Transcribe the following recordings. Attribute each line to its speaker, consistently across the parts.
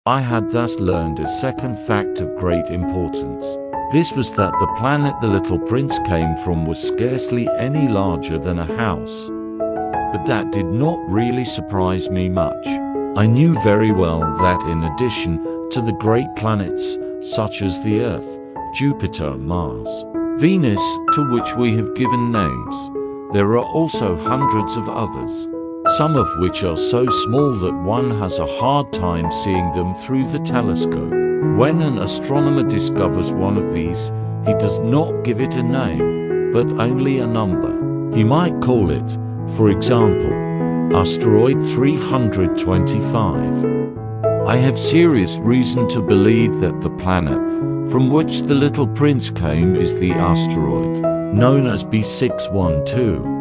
Speaker 1: I had thus learned a second fact of great importance. This was that the planet the little prince came from was scarcely any larger than a house. But that did not really surprise me much. I knew very well that in addition to the great planets, such as the Earth, Jupiter, Mars, Venus, to which we have given names, there are also hundreds of others, some of which are so small that one has a hard time seeing them through the telescope. When an astronomer discovers one of these, he does not give it a name, but only a number. He might call it, for example, Asteroid 325. I have serious reason to believe that the planet from which the little prince came is the asteroid known as B612.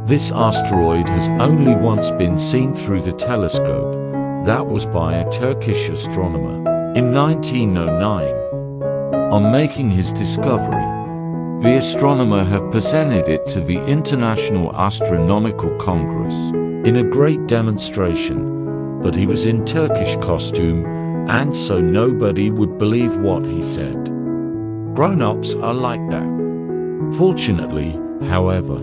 Speaker 1: This asteroid has only once been seen through the telescope. That was by a Turkish astronomer in 1909. On making his discovery, the astronomer had presented it to the International Astronomical Congress in a great demonstration, but he was in Turkish costume, and so nobody would believe what he said. Grown-ups are like that. Fortunately, however,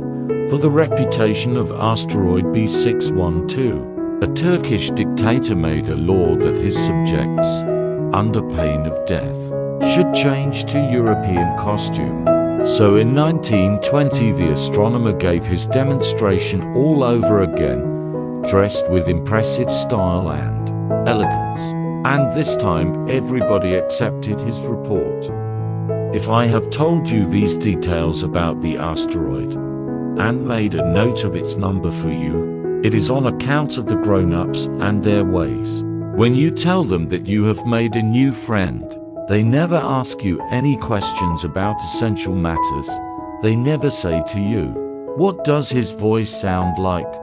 Speaker 1: for the reputation of asteroid B612, a Turkish dictator made a law that his subjects, under pain of death, should change to European costume. So in 1920 the astronomer gave his demonstration all over again, dressed with impressive style and elegance. And this time everybody accepted his report. If I have told you these details about the asteroid, and made a note of its number for you, it is on account of the grown-ups and their ways. When you tell them that you have made a new friend, they never ask you any questions about essential matters. They never say to you, "What does his voice sound like?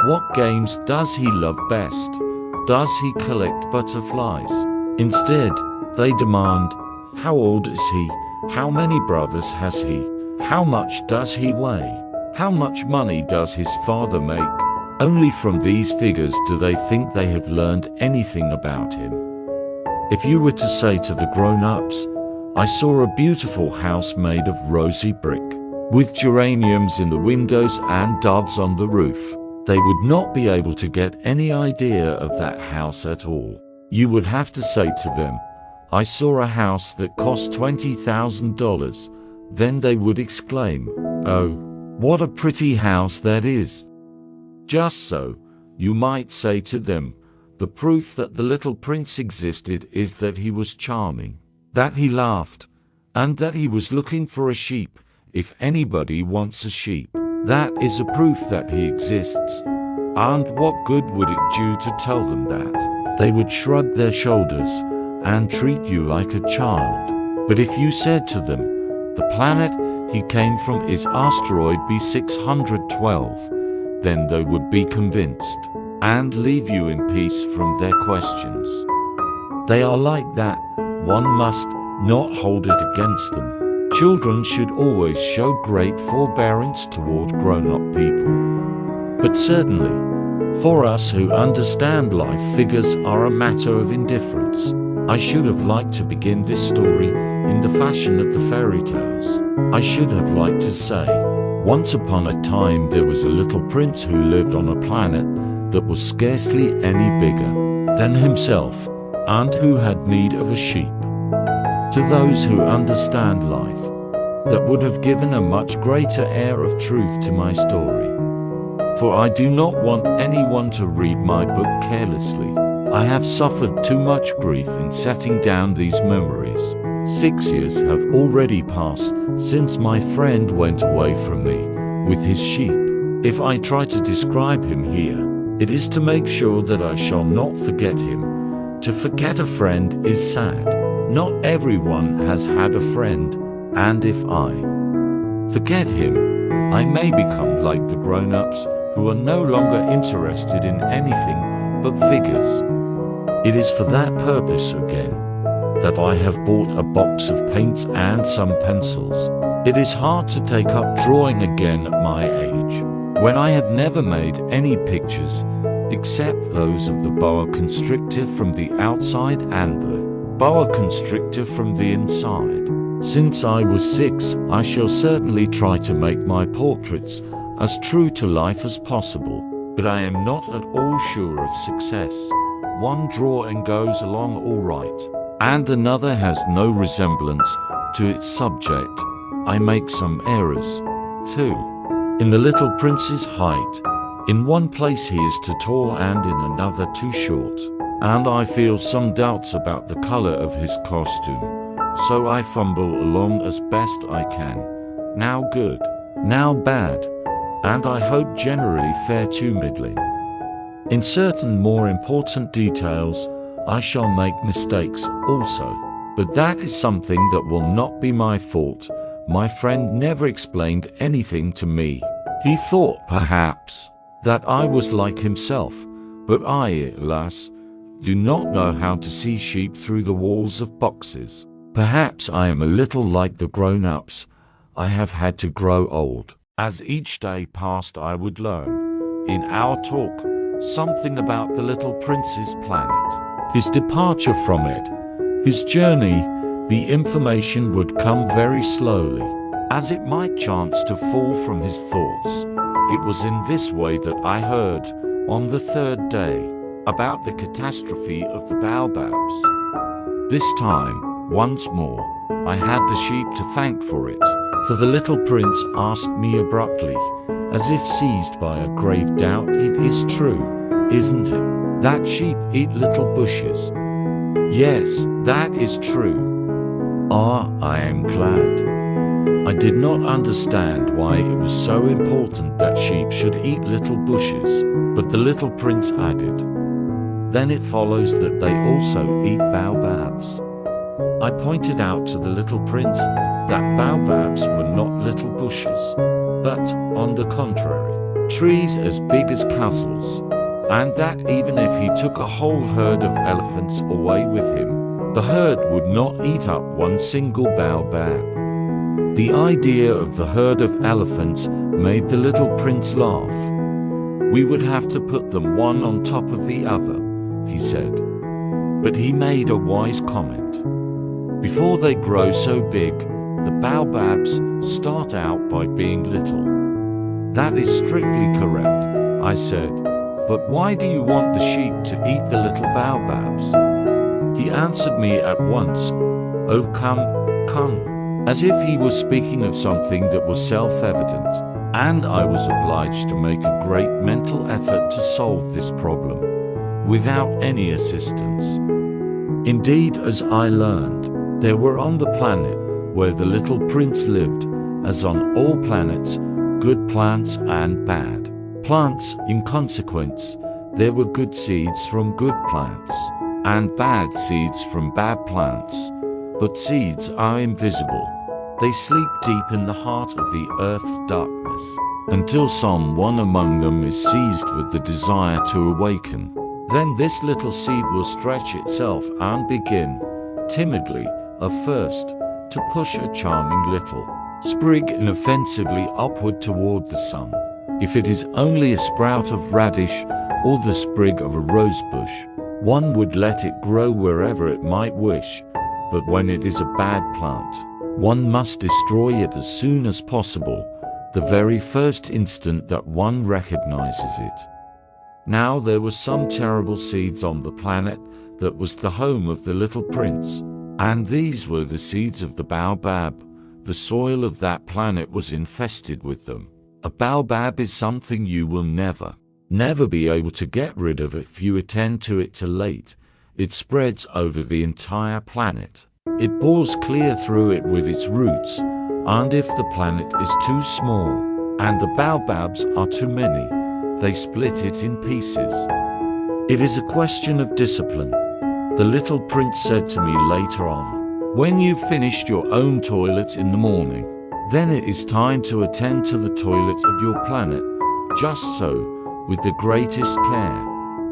Speaker 1: What games does he love best? Does he collect butterflies?" Instead, they demand, "How old is he? How many brothers has he? How much does he weigh? How much money does his father make?" Only from these figures do they think they have learned anything about him. If you were to say to the grown-ups, "I saw a beautiful house made of rosy brick, with geraniums in the windows and doves on the roof," they would not be able to get any idea of that house at all. You would have to say to them, "I saw a house that cost $20,000, then they would exclaim, "Oh, what a pretty house that is." Just so, you might say to them, the proof that the little prince existed is that he was charming, that he laughed, and that he was looking for a sheep, if anybody wants a sheep. That is a proof that he exists. And what good would it do to tell them that? They would shrug their shoulders and treat you like a child. But if you said to them, "The planet he came from is asteroid B612, then they would be convinced and leave you in peace from their questions. They are like that. One must not hold it against them. Children should always show great forbearance toward grown-up people. But certainly, for us who understand life, figures are a matter of indifference. I should have liked to begin this story in the fashion of the fairy tales. I should have liked to say, "Once upon a time there was a little prince who lived on a planet that was scarcely any bigger than himself, and who had need of a sheep." To those who understand life, that would have given a much greater air of truth to my story. For I do not want anyone to read my book carelessly. I have suffered too much grief in setting down these memories. 6 years have already passed since my friend went away from me with his sheep. If I try to describe him here, it is to make sure that I shall not forget him. To forget a friend is sad. Not everyone has had a friend, and if I forget him, I may become like the grown-ups who are no longer interested in anything but figures. It is for that purpose again that I have bought a box of paints and some pencils. It is hard to take up drawing again at my age, when I have never made any pictures, except those of the boa constrictor from the outside and the boa constrictor from the inside. Since I was 6, I shall certainly try to make my portraits as true to life as possible, but I am not at all sure of success. One drawing goes along all right, and another has no resemblance to its subject. I make some errors, too. In the little prince's height, in one place he is too tall and in another too short, and I feel some doubts about the color of his costume, so I fumble along as best I can. Now good, now bad, and I hope generally fare too middling. In certain more important details, I shall make mistakes also, but that is something that will not be my fault. My friend never explained anything to me. He thought, perhaps, that I was like himself, but I, alas, do not know how to see sheep through the walls of boxes. Perhaps I am a little like the grown-ups. I have had to grow old. As each day passed, I would learn, in our talk, something about the little prince's planet, his departure from it, his journey. The information would come very slowly, as it might chance to fall from his thoughts. It was in this way that I heard, on the 3rd day, about the catastrophe of the baobabs. This time, once more, I had the sheep to thank for it, for the little prince asked me abruptly, as if seized by a grave doubt, "It is true, isn't it, that sheep eat little bushes?" "Yes, that is true." "Ah, I am glad." I did not understand why it was so important that sheep should eat little bushes, but the little prince added, "Then it follows that they also eat baobabs." I pointed out to the little prince that baobabs were not little bushes, but, on the contrary, trees as big as castles, and that even if he took a whole herd of elephants away with him, the herd would not eat up one single baobab. The idea of the herd of elephants made the little prince laugh. "We would have to put them one on top of the other," he said. But he made a wise comment. "Before they grow so big, the baobabs start out by being little." "That is strictly correct," I said. "But why do you want the sheep to eat the little baobabs?" He answered me at once, "Oh, come, come," as if he was speaking of something that was self-evident, and I was obliged to make a great mental effort to solve this problem, without any assistance. Indeed, as I learned, there were on the planet where the little prince lived, as on all planets, good plants and bad plants. In consequence, there were good seeds from good plants, and bad seeds from bad plants. But seeds are invisible. They sleep deep in the heart of the earth's darkness, until someone among them is seized with the desire to awaken. Then this little seed will stretch itself and begin, timidly, at first, to push a charming little sprig inoffensively upward toward the sun. If it is only a sprout of radish or the sprig of a rosebush, one would let it grow wherever it might wish, but when it is a bad plant, one must destroy it as soon as possible, the very first instant that one recognizes it. Now there were some terrible seeds on the planet that was the home of the little prince, and these were the seeds of the baobab. The soil of that planet was infested with them. A baobab is something you will never be able to get rid of if you attend to it too late. It spreads over the entire planet. It bores clear through it with its roots, and if the planet is too small, and the baobabs are too many, they split it in pieces. It is a question of discipline, the little prince said to me later on. When you've finished your own toilet in the morning, then it is time to attend to the toilet of your planet, just so, with the greatest care.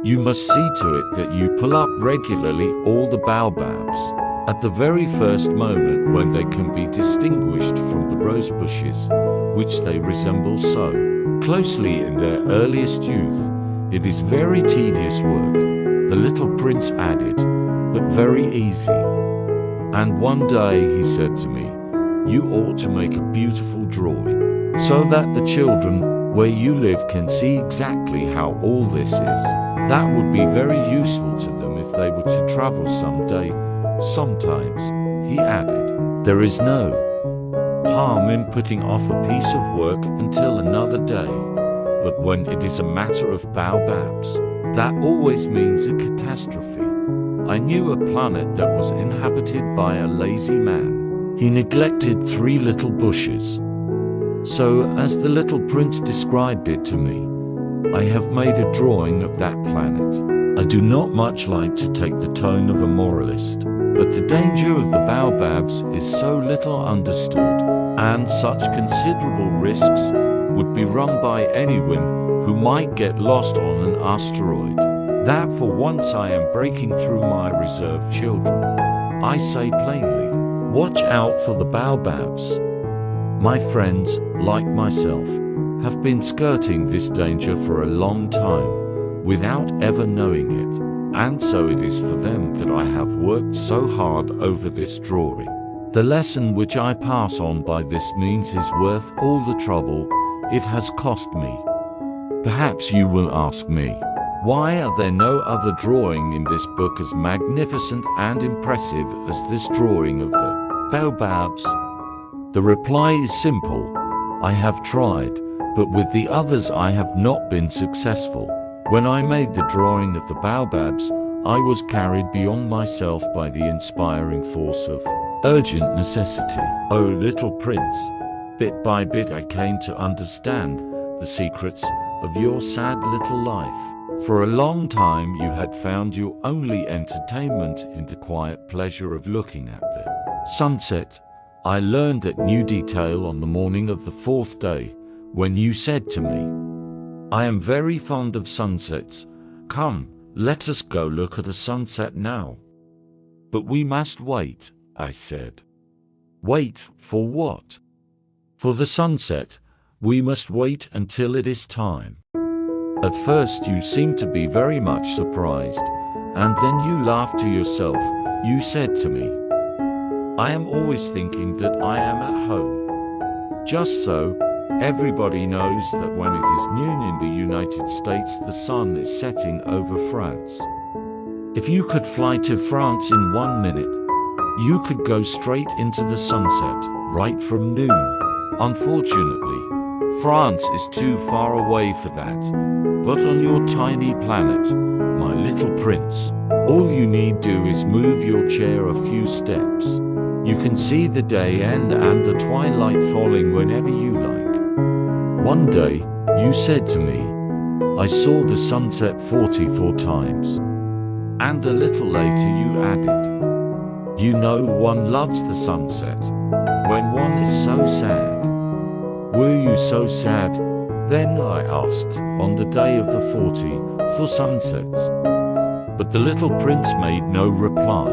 Speaker 1: You must see to it that you pull up regularly all the baobabs, at the very first moment when they can be distinguished from the rose bushes, which they resemble so closely in their earliest youth. It is very tedious work, the little prince added, but very easy. And one day he said to me, "You ought to make a beautiful drawing, so that the children where you live can see exactly how all this is. That would be very useful to them if they were to travel someday. Sometimes," he added, "there is no harm in putting off a piece of work until another day. But when it is a matter of baobabs, that always means a catastrophe. I knew a planet that was inhabited by a lazy man. He neglected 3 little bushes. So, as the little prince described it to me, I have made a drawing of that planet. I do not much like to take the tone of a moralist, but the danger of the baobabs is so little understood, and such considerable risks would be run by anyone who might get lost on an asteroid, that for once I am breaking through my reserve. Children, I say plainly, watch out for the baobabs. My friends, like myself, have been skirting this danger for a long time, without ever knowing it, and so it is for them that I have worked so hard over this drawing. The lesson which I pass on by this means is worth all the trouble it has cost me. Perhaps you will ask me, why are there no other drawing in this book as magnificent and impressive as this drawing of the baobabs? The reply is simple. I have tried, but with the others I have not been successful. When I made the drawing of the baobabs, I was carried beyond myself by the inspiring force of urgent necessity. Oh, little prince, bit by bit I came to understand the secrets of your sad little life. For a long time you had found your only entertainment in the quiet pleasure of looking at the sunset. I learned that new detail on the morning of the 4th day, when you said to me, "I am very fond of sunsets. Come, let us go look at a sunset now." "But we must wait," I said. "Wait for what?" "For the sunset. We must wait until it is time." At first you seemed to be very much surprised, and then you laughed to yourself. You said to me, "I am always thinking that I am at home." Just so, everybody knows that when it is noon in the United States, the sun is setting over France. If you could fly to France in 1 minute, you could go straight into the sunset, right from noon. Unfortunately, France is too far away for that. But on your tiny planet, my little prince, all you need do is move your chair a few steps. You can see the day end and the twilight falling whenever you like. One day, you said to me, "I saw the sunset 44 times. And a little later you added, "You know, one loves the sunset when one is so sad." Were you so sad then, I asked, on the day of the 40 for sunsets? But the little prince made no reply.